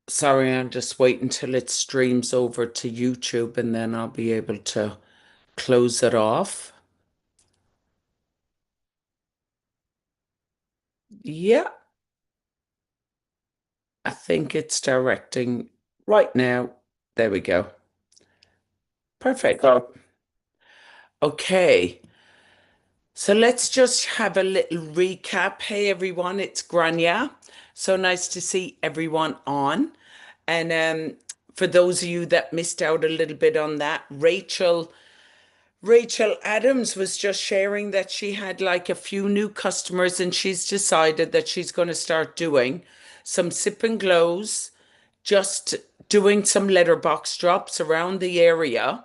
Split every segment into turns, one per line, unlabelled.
Sorry, I'll just wait until it streams over to YouTube and then I'll be able to close it off. Yeah, I think it's directing right now. There we go. Perfect. Okay, so let's just have a little recap. Hey everyone, it's Grania. So nice to see everyone on. And for those of you that missed out a little bit on that, Rachel Adams was just sharing that she had like a few new customers and she's decided that she's going to start doing some sip and glows, just doing some letterbox drops around the area.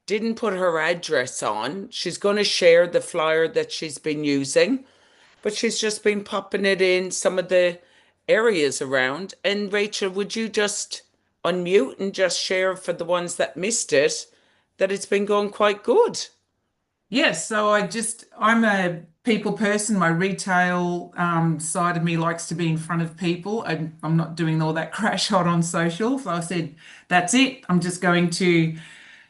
Didn't put her address on. She's going to share the flyer that she's been using, but she's just been popping it in some of the areas around. And Rachel, would you just unmute and just share for the ones that missed it that it's been going quite good?
Yes, so I'm a people person. My retail side of me likes to be in front of people. I'm not doing all that crash hot on social. So I said, that's it. I'm just going to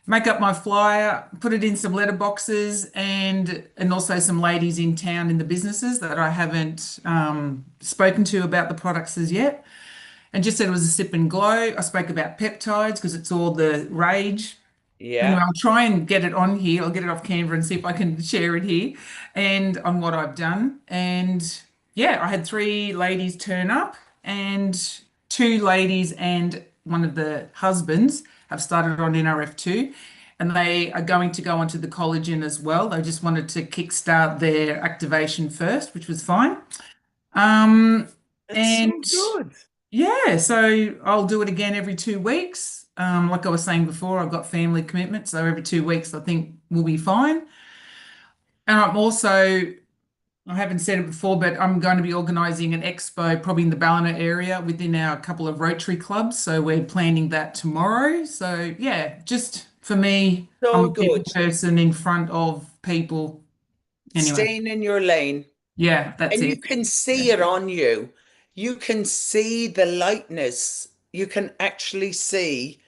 make up my flyer, put it in some letterboxes and also some ladies in town in the businesses that I haven't spoken to about the products as yet. And just said it was a sip and glow. I spoke about peptides because it's all the rage. Anyway,
Yeah.
I'll try and get it on here. I'll get it off Canva and see if I can share it here and on what I've done. And yeah, I had three ladies turn up, and two ladies and one of the husbands have started on NRF2, and they are going to go onto the collagen as well. They just wanted to kickstart their activation first, which was fine. Um,
That's so
and
good.
yeah, so I'll do it again every 2 weeks. Like I was saying before, I've got family commitments, so every 2 weeks I think will be fine. And I haven't said it before, but I'm going to be organising an expo probably in the Ballina area within our couple of Rotary clubs. So we're planning that tomorrow. So yeah, just for me, I'm
So
a people
good.
person in front of people. Anyway,
Staying in your lane.
yeah, that's
And you
it.
can
Yeah.
see it on you. You can see the lightness. You can actually see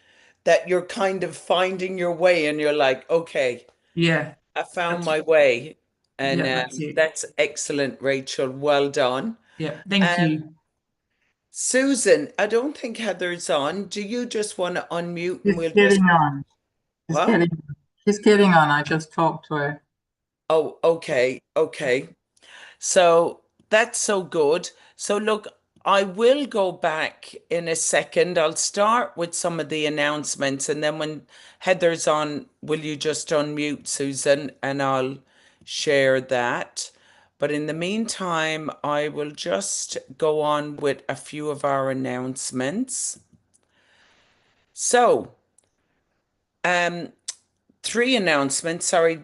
that you're kind of finding your way and you're like, okay,
Yeah,
I found
that's
my way. And
yeah, that's it.
that's excellent, Rachel. Well done.
Yeah, thank
Um,
you.
Susan, I don't think Heather's on. Do you just want to unmute and
She's
we'll just,
getting on. She's
what?
getting she's getting on. I just talked to her.
Oh, okay. Okay. So that's so good. So look, I will go back in a second. I'll start with some of the announcements, and then when Heather's on, will you just unmute Susan and I'll share that. But in the meantime, I will just go on with a few of our announcements. So, um, three announcements. Sorry,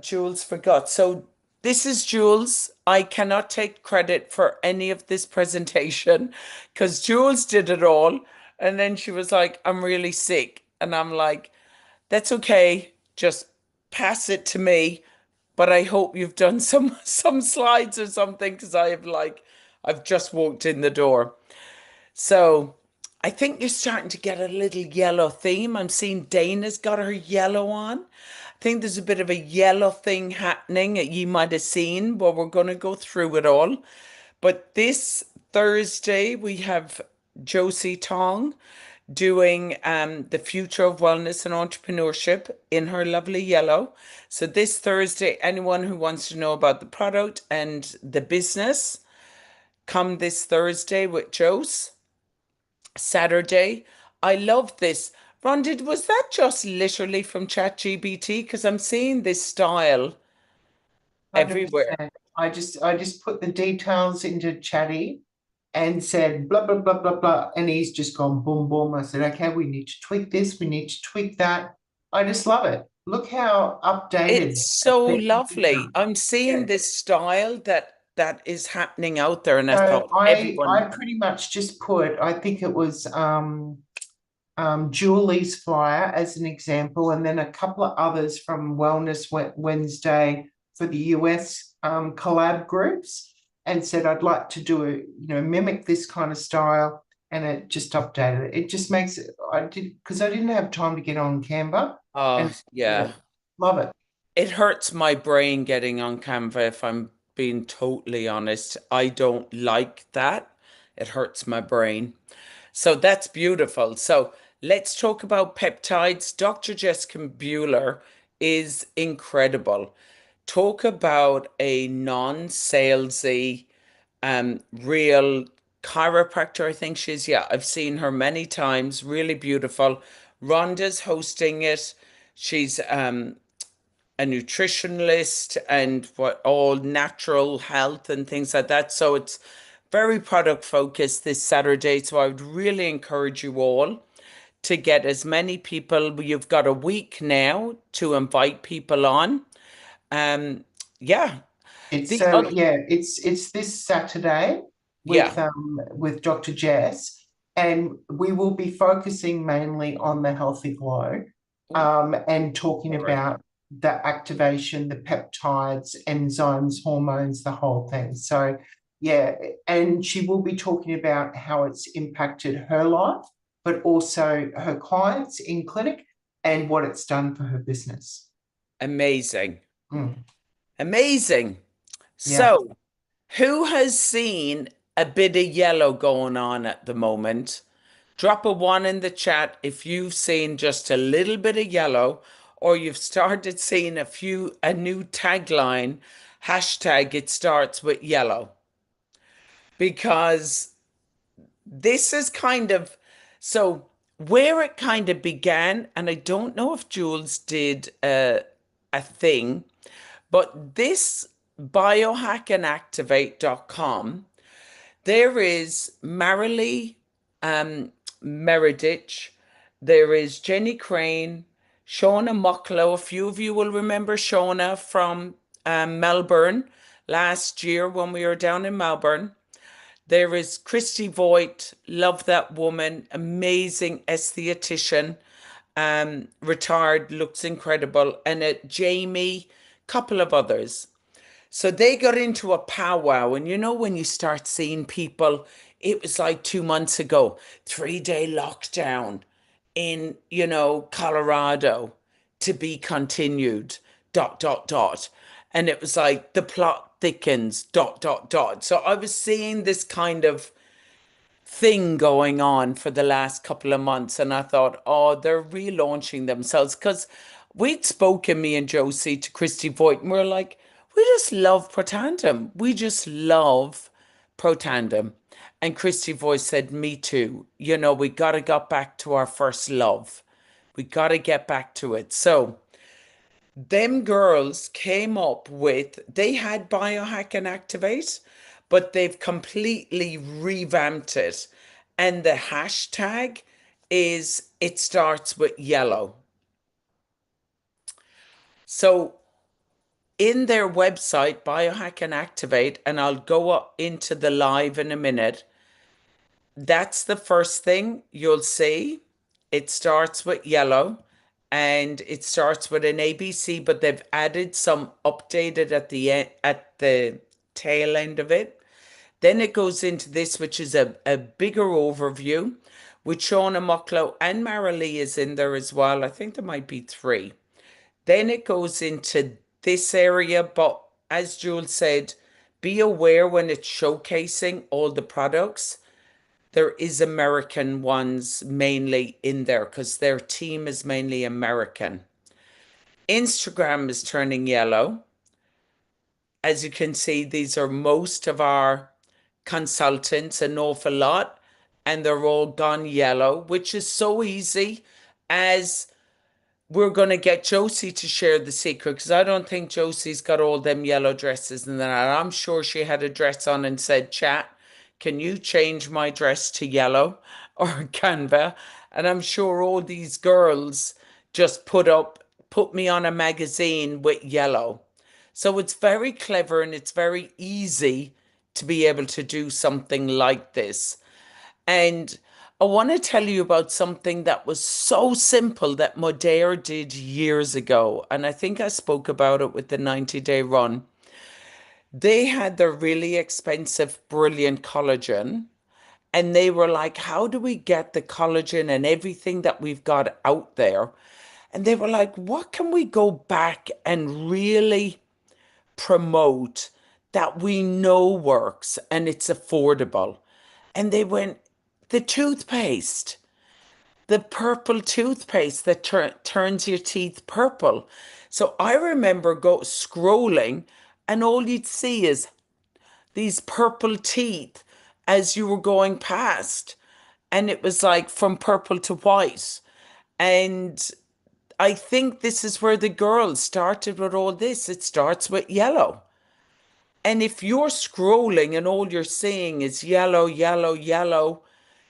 Jules forgot. So this is Jules. I cannot take credit for any of this presentation because Jules did it all. And then she was like, I'm really sick. And I'm like, that's okay. Just pass it to me. But I hope you've done some slides or something because I've just walked in the door. So I think you're starting to get a little yellow theme. I'm seeing Dana's got her yellow on. I think there's a bit of a yellow thing happening that you might have seen, but we're going to go through it all. But this Thursday, we have Josie Tong doing the future of wellness and entrepreneurship in her lovely yellow. So this Thursday, anyone who wants to know about the product and the business, come this Thursday with Jose. Saturday. I love this. Rhonda, was that just literally from ChatGPT? Because I'm seeing this style everywhere.
100%. I just put the details into Chatty and said blah blah blah blah blah, and he's just gone boom boom. I said, okay, we need to tweak this, we need to tweak that. I just love it. Look how updated.
It's so lovely. I'm seeing
Yeah.
this style that is happening out there, and I
So
thought
I
everyone,
pretty much just put, I think it was Julie's flyer as an example, and then a couple of others from Wellness Wednesday for the US collab groups, and said I'd like to do a, mimic this kind of style. and it just updated it. It just makes it, because I didn't have time to get on Canva,
Oh,
and
yeah.
love it.
It hurts my brain getting on Canva, if I'm being totally honest. I don't like that. It hurts my brain. So that's beautiful. So let's talk about peptides. Dr. Jessica Bueller is incredible. Talk about a non-salesy, real chiropractor, I think she's. Yeah, I've seen her many times. Really beautiful. Rhonda's hosting it. She's a nutritionist and what all natural health and things like that. So it's very product focused this Saturday. So I would really encourage you all to get as many people. You've got a week now to invite people on. Um, yeah.
It's
The other,
yeah, it's this Saturday
yeah.
with Dr. Jess, and we will be focusing mainly on the healthy glow, and talking
All right.
about the activation, the peptides, enzymes, hormones, the whole thing. So yeah, and she will be talking about how it's impacted her life, but also her clients in clinic and what it's done for her business.
Amazing.
Mm,
Amazing.
yeah.
So, who has seen a bit of yellow going on at the moment? Drop a one in the chat if you've seen just a little bit of yellow or you've started seeing a new tagline, hashtag it starts with yellow. Because this is kind of so where it kind of began, and I don't know if Jules did a thing, but this biohackandactivate.com, there is Marilee Meredith, there is Jenny Crane, Shauna Mucklow. A few of you will remember Shauna from Melbourne last year when we were down in Melbourne. There is Christy Voigt, love that woman, amazing esthetician, retired, looks incredible, and Jamie, couple of others. So they got into a powwow, and you know when you start seeing people, it was like 2 months ago, 3-day lockdown in, Colorado to be continued, dot, dot, dot. And it was like the plot thickens, dot, dot, dot. So I was seeing this kind of thing going on for the last couple of months, and I thought, oh, they're relaunching themselves because we'd spoken, me and Josie, to Christy Voigt, and we're like, we just love Protandem. We just love Protandem. And Christy Voigt said, me too. We got to get back to our first love. We got to get back to it. So them girls came up with, they had Biohack and Activate, but they've completely revamped it. And the hashtag is it starts with yellow. So in their website, Biohack and Activate, and I'll go up into the live in a minute, that's the first thing you'll see. It starts with yellow and it starts with an ABC, but they've added some updated at the end, at the tail end of it. Then it goes into this, which is a bigger overview with Shauna Mucklow, and Marilee is in there as well. I think there might be three. Then it goes into this area, but as Jules said, be aware when it's showcasing all the products, there is American ones mainly in there because their team is mainly American. Instagram is turning yellow. As you can see, these are most of our consultants, an awful lot, and they're all gone yellow, which is so easy as we're going to get Josie to share the secret because I don't think Josie's got all them yellow dresses and that. I'm sure she had a dress on and said, chat, can you change my dress to yellow or Canva? And I'm sure all these girls just put me on a magazine with yellow. So it's very clever and it's very easy to be able to do something like this. And I want to tell you about something that was so simple that Modere did years ago. And I think I spoke about it with the 90-day run. They had their really expensive, brilliant collagen, And they were like, how do we get the collagen and everything that we've got out there? And they were like, what can we go back and really promote that we know works and it's affordable? And they went, the toothpaste, the purple toothpaste that turns your teeth purple. So I remember scrolling, and all you'd see is these purple teeth as you were going past. And it was like from purple to white. And I think this is where the girls started with all this. It starts with yellow. And if you're scrolling and all you're seeing is yellow, yellow, yellow,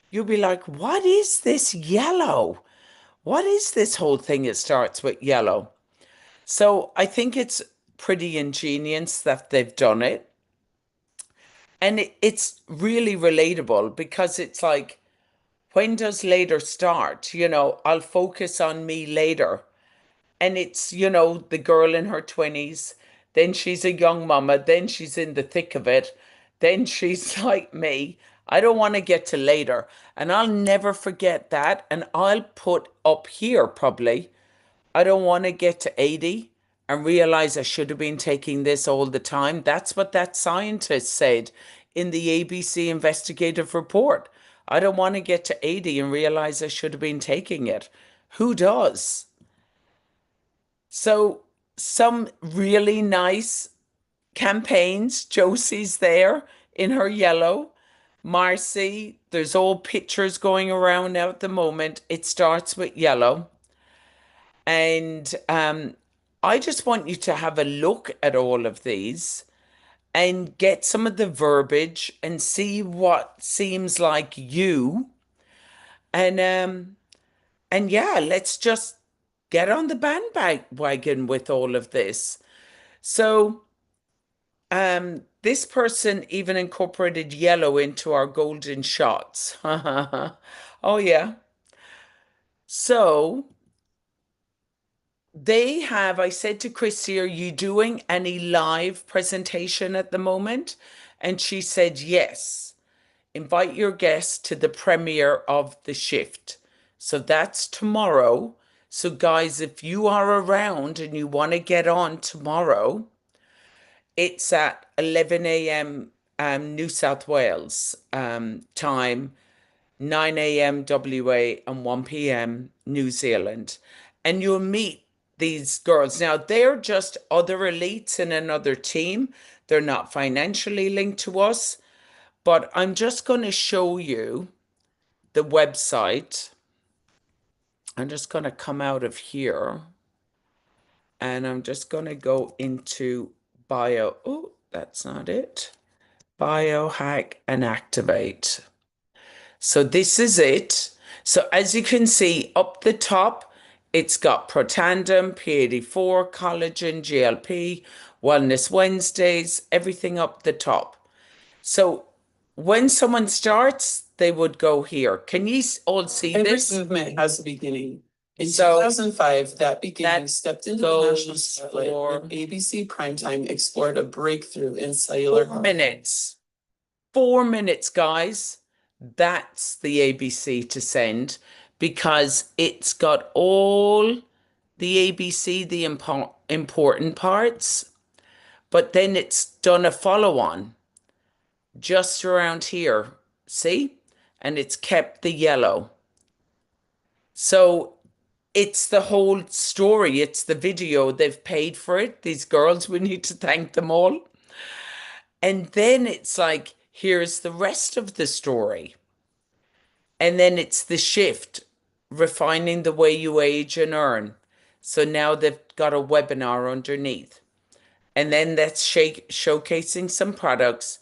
you'll be like, what is this yellow? What is this whole thing? It starts with yellow. So I think it's pretty ingenious that they've done it. And it's really relatable because it's like, when does later start? I'll focus on me later. And it's, the girl in her 20s, then she's a young mama, then she's in the thick of it, then she's like me. I don't want to get to later. And I'll never forget that. And I'll put up here probably, I don't want to get to 80 and realize I should have been taking this all the time. That's what that scientist said in the ABC investigative report. I don't want to get to 80 and realize I should have been taking it. Who does? So some really nice campaigns. Josie's there in her yellow. Marcy, there's all pictures going around now at the moment. It starts with yellow. And I just want you to have a look at all of these and get some of the verbiage and see what seems like you. And yeah, let's just get on the bandwagon with all of this. So this person even incorporated yellow into our golden shots. Oh yeah. So I said to Christy, are you doing any live presentation at the moment? And she said, yes. Invite your guests to the premiere of The Shift. So that's tomorrow. So guys, if you are around and you want to get on tomorrow, it's at 11 a.m. New South Wales time, 9 a.m. WA and 1 p.m. New Zealand. And you'll meet these girls. Now, they're just other elites in another team. They're not financially linked to us. But I'm just going to show you the website. I'm just going to come out of here. And I'm just going to go into bio. Oh, that's not it. Biohack and activate. So this is it. So as you can see up the top, it's got Protandim, P84, collagen, GLP, Wellness Wednesdays, everything up the top. So when someone starts, they would go here. Can you all see
Every
this?
movement has a beginning. In
So
2005, that beginning
that
stepped into the national
goes
spotlight
for
when ABC Primetime explored a breakthrough in cellular
4 minutes. 4 minutes, guys. That's the ABC to send because it's got all the ABC, the important parts, but then it's done a follow-on just around here, see? And it's kept the yellow. So it's the whole story. It's the video. They've paid for it. These girls, we need to thank them all. And then it's like, here's the rest of the story. And then it's the shift, refining the way you age and earn. So now they've got a webinar underneath. And then that's showcasing some products.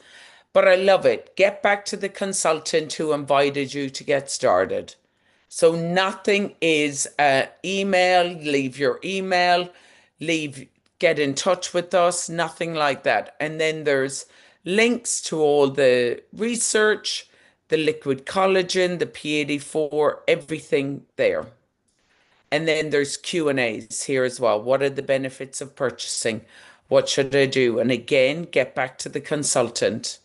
But I love it. Get back to the consultant who invited you to get started. So nothing is email, leave your email, get in touch with us, nothing like that. And then there's links to all the research, the liquid collagen, the P84, everything there. And then there's Q&As here as well. What are the benefits of purchasing? What should I do? And again, get back to the consultant.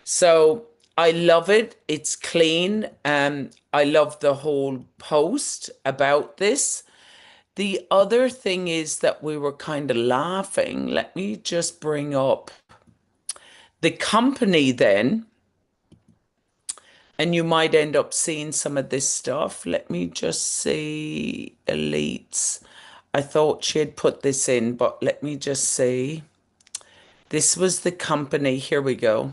So I love it. It's clean. I love the whole post about this. The other thing is that we were kind of laughing. Let me just bring up the company then, and you might end up seeing some of this stuff. Let me just see elites. I thought she had put this in, but let me just see. This was the company. Here we go.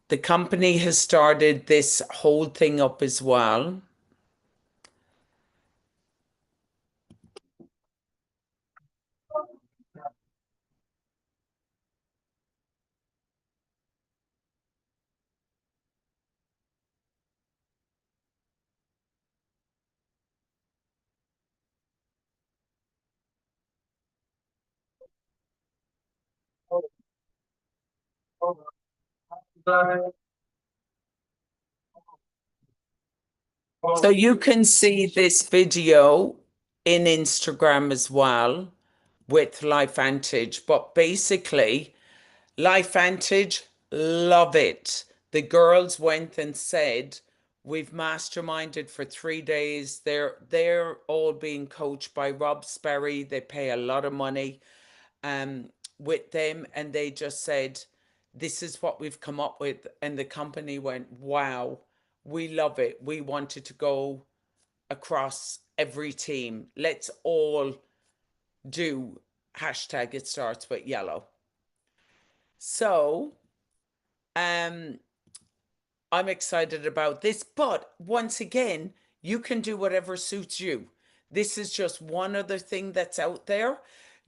The company has started this whole thing up as well. So you can see this video in Instagram as well with LifeVantage, but basically LifeVantage, love it. The girls went and said, we've masterminded for 3 days. They're all being coached by Rob Sperry. They pay a lot of money with them, and they just said, this is what we've come up with. And the company went, wow, we love it. We wanted to go across every team. Let's all do hashtag it starts with yellow. So I'm excited about this, but once again, you can do whatever suits you. This is just one other thing that's out there.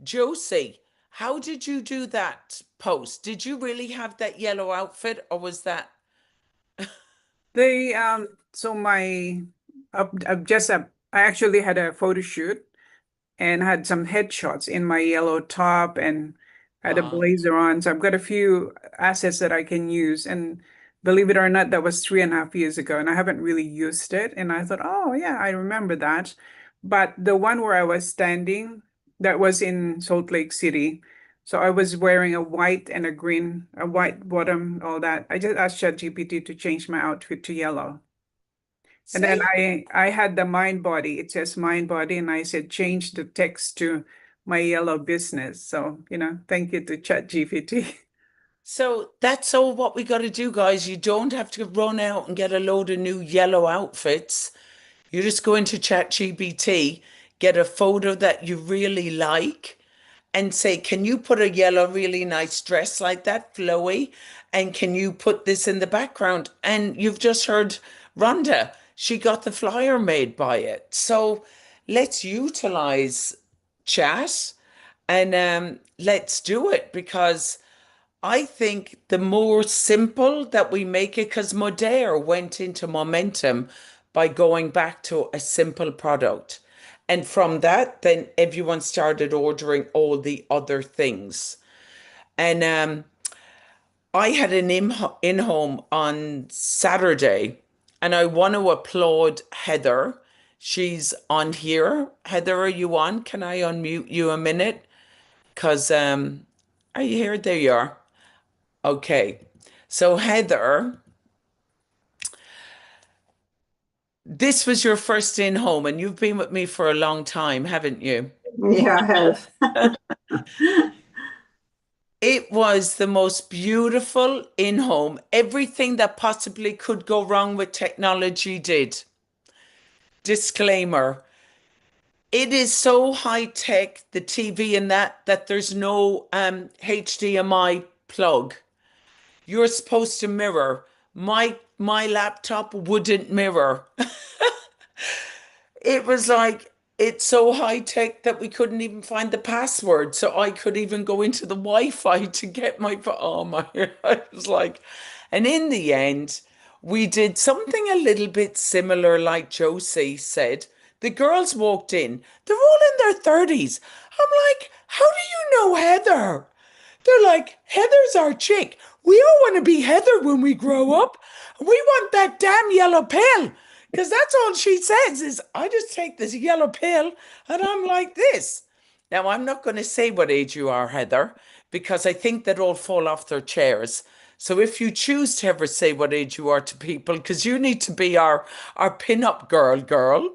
Josie, how did you do that post? Did you really have that yellow outfit, or was that?
They so my I actually had a photo shoot and had some headshots in my yellow top and had a blazer on. So I've got a few assets that I can use. And believe it or not, that was 3.5 years ago, and I haven't really used it. And I thought, oh yeah, I remember that. But the one where I was standing, that was in Salt Lake City. So I was wearing a white and a green, a white bottom, all that. I just asked ChatGPT to change my outfit to yellow. And then I had the mind body. It says mind body, and I said change the text to my yellow business. So, thank you to ChatGPT.
So that's all what we got to do, guys. You don't have to run out and get a load of new yellow outfits. You just go into ChatGPT, get a photo that you really like, and say, can you put a yellow, really nice dress like that, flowy? And can you put this in the background? And you've just heard Rhonda, she got the flyer made by it. So let's utilize chat and let's do it, because I think the more simple that we make it, because Modere went into momentum by going back to a simple product. And from that, then everyone started ordering all the other things. And I had an in-home on Saturday, and I want to applaud Heather. She's on here. Heather, are you on? Can I unmute you a minute? Because are you here? There you are. Okay. So Heather, this was your first in-home, and you've been with me for a long time, haven't you?
Yeah, I have.
It was the most beautiful in-home. Everything that possibly could go wrong with technology did. Disclaimer. It is so high tech, the TV and that there's no HDMI plug. You're supposed to mirror. My laptop wouldn't mirror. It was like, it's so high tech that we couldn't even find the password. So I could even go into the Wi-Fi to get oh my, I was like, and in the end, we did something a little bit similar, like Josie said. The girls walked in, they're all in their 30s. I'm like, how do you know Heather? They're like, Heather's our chick. We all want to be Heather when we grow up. We want that damn yellow pill. Because that's all she says is, I just take this yellow pill and I'm like this. Now, I'm not going to say what age you are, Heather, because I think they'd all fall off their chairs. So if you choose to ever say what age you are to people, because you need to be our pin-up girl,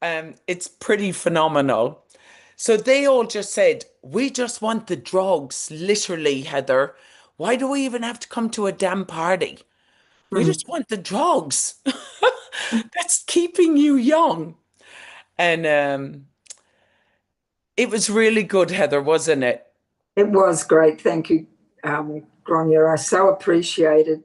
it's pretty phenomenal. So they all just said, we just want the drugs, literally, Heather. Why do we even have to come to a damn party? We just want the drugs. That's keeping you young. And it was really good, Heather, wasn't it?
It was great. Thank you, Grania. I so appreciated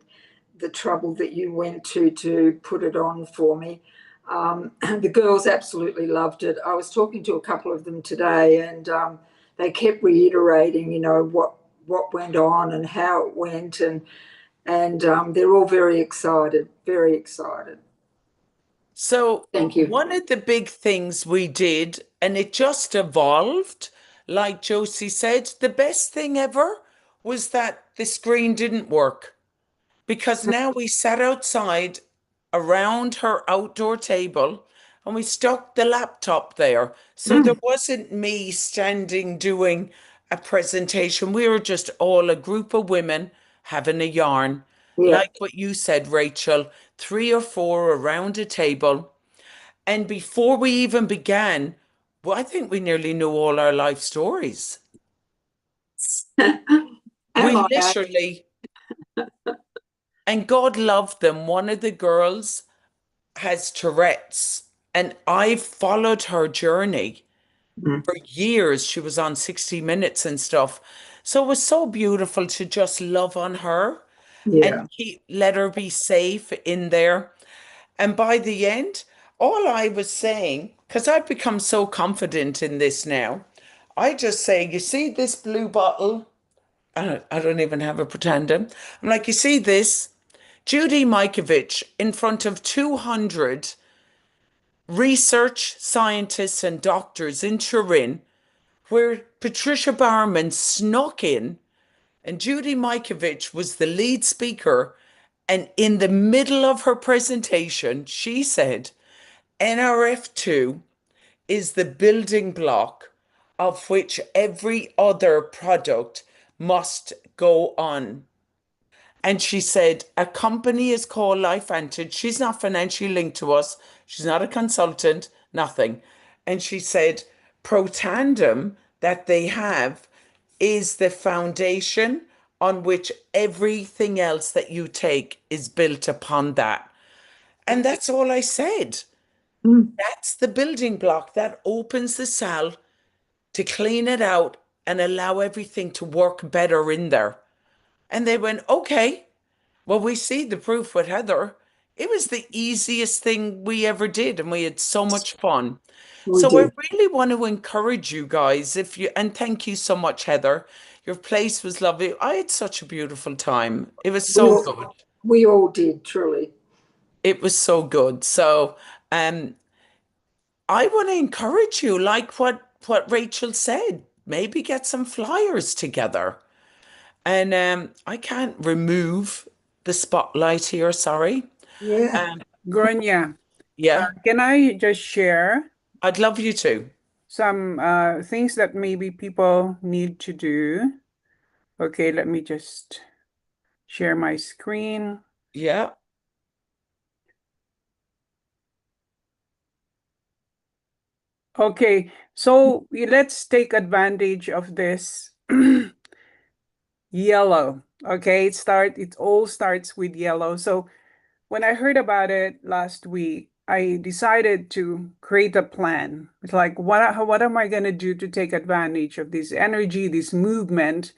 the trouble that you went to put it on for me. The girls absolutely loved it. I was talking to a couple of them today, and they kept reiterating, what went on and how it went, and they're all very excited, very excited.
So
Thank you.
one of the big things we did, and it just evolved, like Josie said, the best thing ever was that the screen didn't work because now we sat outside around her outdoor table and we stuck the laptop there. So there wasn't me standing doing a presentation. We were just all a group of women having a yarn.
Yeah.
Like what you said, Rachel, 3 or 4 around a table. And before we even began, well, I think we nearly knew all our life stories.
Am
We
I?
literally, and God loved them. One of the girls has Tourette's, and I've followed her journey for years. She was on 60 Minutes and stuff. So it was so beautiful to just love on her
Yeah.
and let her be safe in there. And by the end, all I was saying, because I've become so confident in this now, I just say, you see this blue bottle? I don't even have a pretender. I'm like, you see this? Judy Mikovich in front of 200 research scientists and doctors in Turin, where Patricia Barman snuck in, and Judy Mikovich was the lead speaker. And in the middle of her presentation, she said, NRF2 is the building block of which every other product must go on. And she said, a company is called LifeVantage. She's not financially linked to us. She's not a consultant, nothing. And she said, Protandem that they have is the foundation on which everything else that you take is built upon that. And that's all I said. That's the building block that opens the cell to clean it out and allow everything to work better in there. And they went, okay. Well, we see the proof with Heather. It was the easiest thing we ever did, and we had so much fun.
We
So I
did.
really want to encourage you guys, and thank you so much, Heather. Your place was lovely. I had such a beautiful time. It was so good.
We all did, truly.
It was so good. So I want to encourage you, like what Rachel said, maybe get some flyers together. And I can't remove the spotlight here, sorry.
Yeah.
Grania,
Yeah,
can I just share
I'd love you to.
some things that maybe people need to do? Okay, let me just share my screen.
Yeah.
Okay, so let's take advantage of this yellow. Okay, it all starts with yellow. So when I heard about it last week, I decided to create a plan. It's like, what am I going to do to take advantage of this energy, this movement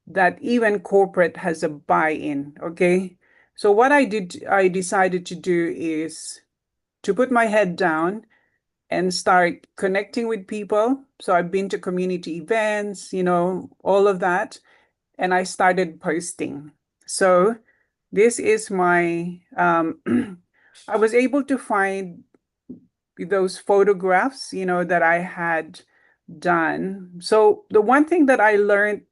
that even corporate has a buy-in? Okay, so what I decided to do is to put my head down and start connecting with people. So I've been to community events, all of that, and I started posting. So this is my, I was able to find those photographs, that I had done. So the one thing that I learned,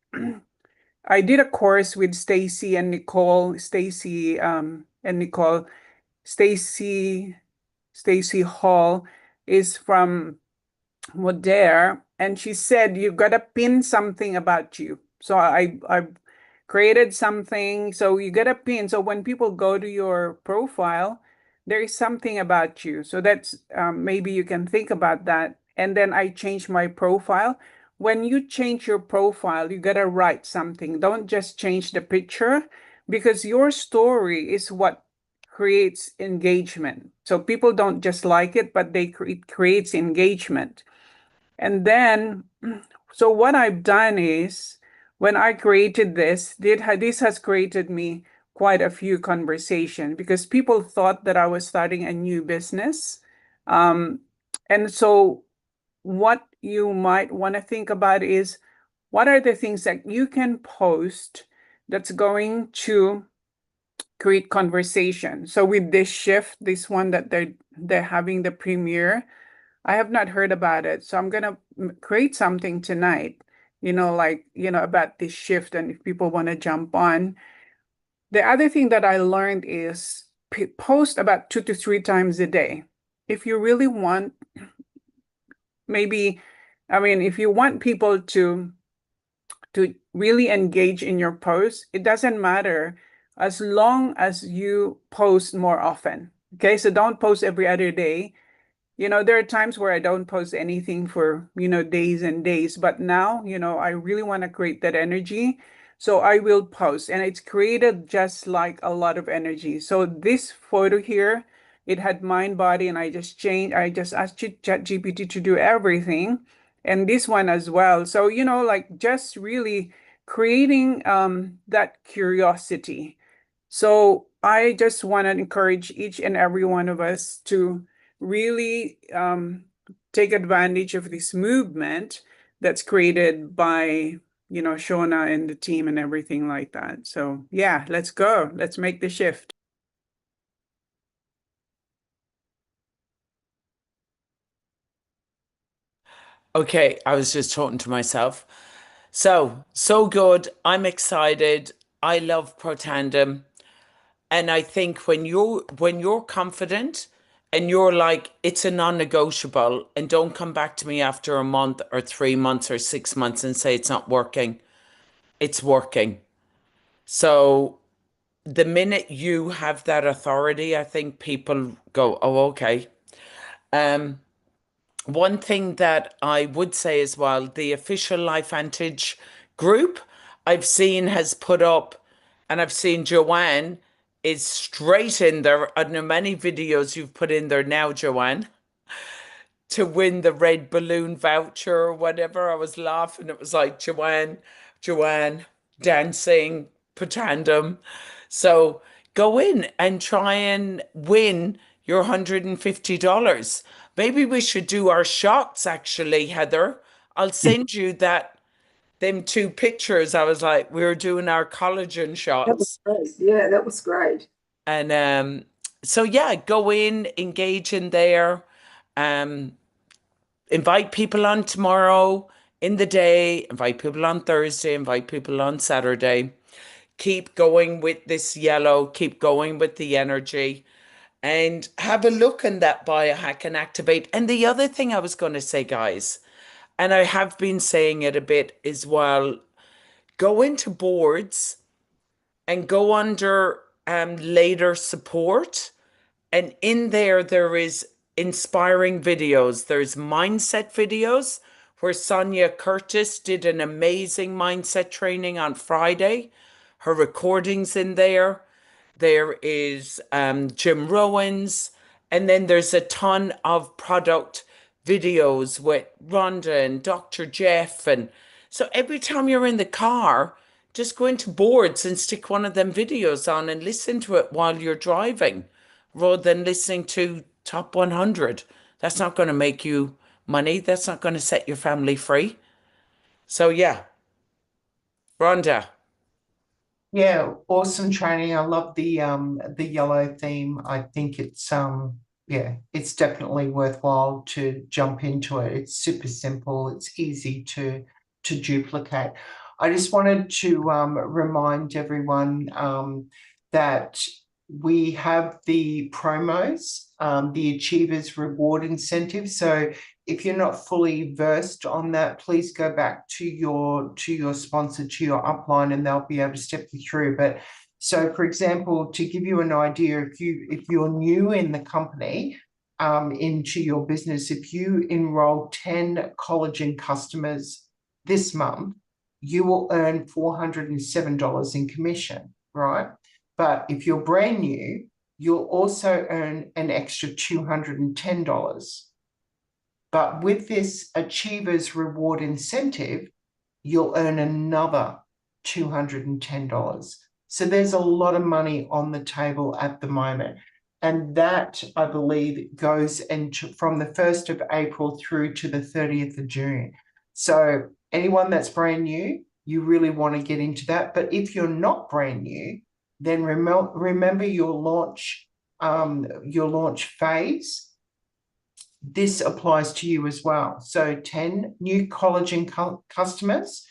I did a course with Stacy and Nicole, Stacy Hall is from Modere, and she said you gotta pin something about you. So I created something. So you get a pin. So when people go to your profile, there is something about you. So that's maybe you can think about that. And then I change my profile. When you change your profile, you gotta write something. Don't just change the picture, because your story is what creates engagement. So people don't just like it, but it creates engagement. And then, so what I've done is, when I created this, this has created me quite a few conversation, because people thought that I was starting a new business. And so what you might want to think about is, what are the things that you can post that's going to create conversation? So with this shift, this one that they're having the premiere, I have not heard about it. So I'm gonna create something tonight, like, about this shift, and if people want to jump on. The other thing that I learned is post about 2 to 3 times a day. If you really want, maybe, if you want people to really engage in your post, it doesn't matter as long as you post more often. Okay, so don't post every other day. There are times where I don't post anything for, days and days, but now, I really want to create that energy. So I will post, and it's created just like a lot of energy. So this photo here, it had mind, body, and I just asked ChatGPT to do everything. And this one as well. So, like just really creating that curiosity. So I just want to encourage each and every one of us to really take advantage of this movement that's created by, Shona and the team and everything like that. So yeah, let's go. Let's make the shift.
Okay, I was just talking to myself. So good. I'm excited. I love Protandem. And I think when you're confident and you're like, it's a non-negotiable, and don't come back to me after a month or 3 months or 6 months and say it's not working. It's working. So the minute you have that authority, I think people go, oh, okay. One thing that I would say as well, the official LifeVantage group I've seen has put up, and I've seen Joanne is straight in there. I don't know many videos you've put in there now, Joanne, to win the red balloon voucher or whatever. I was laughing. It was like Joanne dancing, Protandem. So go in and try and win your $150. Maybe we should do our shots actually, Heather. I'll send you them 2 pictures. I was like, we were doing our collagen
That was
shots.
great. Yeah, that was great.
And so yeah, go in, engage in there. Um, invite people on tomorrow in the day, invite people on Thursday, invite people on Saturday. Keep going with this yellow, keep going with the energy, and have a look in that biohack and activate. And the other thing I was going to say, guys, and I have been saying it a bit as well, go into boards and go under later support. And in there is inspiring videos. There's mindset videos where Sonia Curtis did an amazing mindset training on Friday. Her recording's in there. There is Jim Rowan's. And then there's a ton of product videos with Rhonda and Dr. Jeff. And so every time you're in the car, just go into boards and stick one of them videos on and listen to it while you're driving rather than listening to Top 100. That's not going to make you money. That's not going to set your family free. So yeah, Rhonda.
Yeah, awesome training. I love the yellow theme. I think it's yeah, it's definitely worthwhile to jump into it. It's super simple. It's easy to duplicate. I just wanted to remind everyone that we have the promos, the Achievers Reward Incentive. So if you're not fully versed on that, please go back to your sponsor, to your upline, and they'll be able to step you through. But so, for example, to give you an idea, if you're new in the company, into your business, if you enroll 10 collagen customers this month, you will earn $407 in commission, right? But if you're brand new, you'll also earn an extra $210. But with this Achievers Reward Incentive, you'll earn another $210. So there's a lot of money on the table at the moment. And that, I believe, goes into from the 1st of April through to the 30th of June. So anyone that's brand new, you really want to get into that. But if you're not brand new, then remember your launch phase. This applies to you as well. So 10 new collagen customers,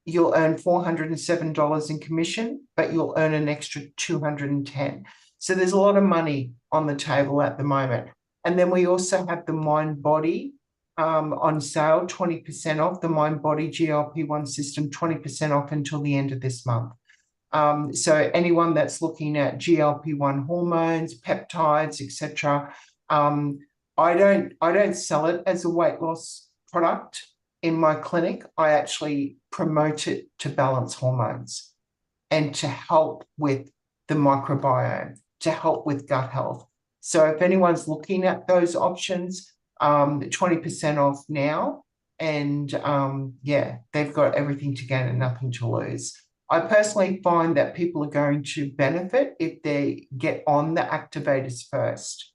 you'll earn $407 in commission, but you'll earn an extra $210. So there's a lot of money on the table at the moment. And then we also have the Mind Body on sale, 20% off, the Mind Body GLP-1 system, 20% off until the end of this month. So anyone that's looking at GLP-1 hormones, peptides, etc., I don't sell it as a weight loss product in my clinic. I actually promote it to balance hormones and to help with the microbiome, to help with gut health. So if anyone's looking at those options, 20% off now, and yeah, they've got everything to gain and nothing to lose. I personally find that people are going to benefit if they get on the activators first,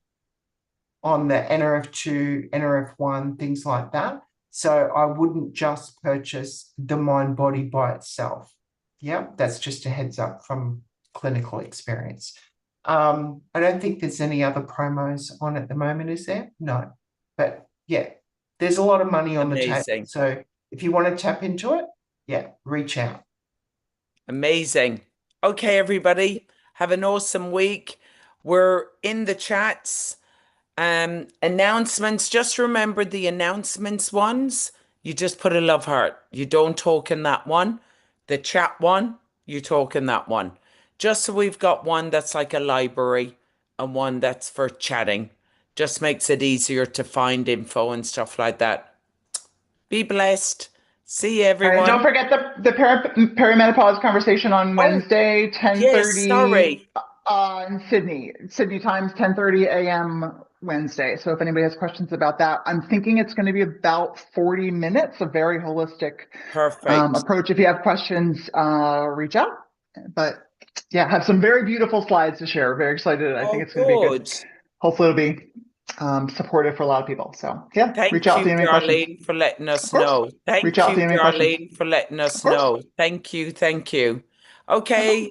on the NRF2, NRF1, things like that. So I wouldn't just purchase the Mind Body by itself. Yeah, that's just a heads up from clinical experience. I don't think there's any other promos on at the moment, is there? No. But yeah, there's a lot of money on the table. So if you want to tap into it, yeah, reach out.
Amazing. Okay, everybody, have an awesome week. We're in the chats. Announcements, just remember the announcements ones, you just put a love heart. You don't talk in that one. The chat one, you talk in that one. Just so we've got one that's like a library and one that's for chatting. Just makes it easier to find info and stuff like that. Be blessed. See you, everyone.
And don't forget the perimenopause conversation on Wednesday, 10:30.
Yes, sorry.
In Sydney times, 10:30 a.m. Wednesday. So if anybody has questions about that, I'm thinking it's going to be about 40 minutes, a very holistic approach. If you have questions, reach out. But yeah, have some very beautiful slides to share. Very excited. I think it's going to be good. Hopefully it'll be supportive for a lot of people. So yeah, reach out to me.
Thank you, Darlene, for letting us know. Thank you, Darlene, for letting us know. Thank you. Okay.